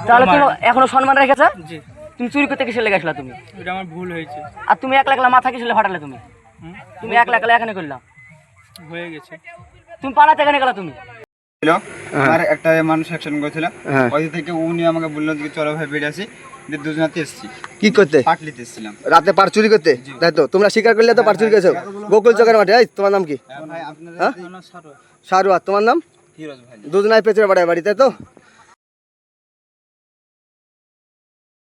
তাহলে তুমি এখনো সম্মান রেখেছ? জি। তুমি চুরি করতে কিসে লেগেছিলা তুমি? এটা আমার ভুল হয়েছে। আর তুমি একলা একলা মাথা কিসে ফাটালে তুমি? তুমি একলা একলা এখানে করলা, হয়ে গেছে। তুমি পালাতে এখানে গেলা তুমি? ছিল আমার একটা মানুষ অ্যাকশন করেছিল, ওই থেকে উনি আমাকে বললো যে চলো ভাই বেরিয়ে আসি, যে দুজনাতে এসেছি। কি করতে? পাটলিতে এসেছিলাম রাতে পার চুরি করতে, তাই তো? তোমরা স্বীকার করলে তো পার চুরি করেছো গোকুল চকের মাঠে। এই তোমার নাম কি? ভাই আপনারা হ্যাঁ, সারোয়ার। তোমার নাম? ফিরোজ ভাই। দুজনাই পেছনে বাড়ায় বাড়ি, তাই তো?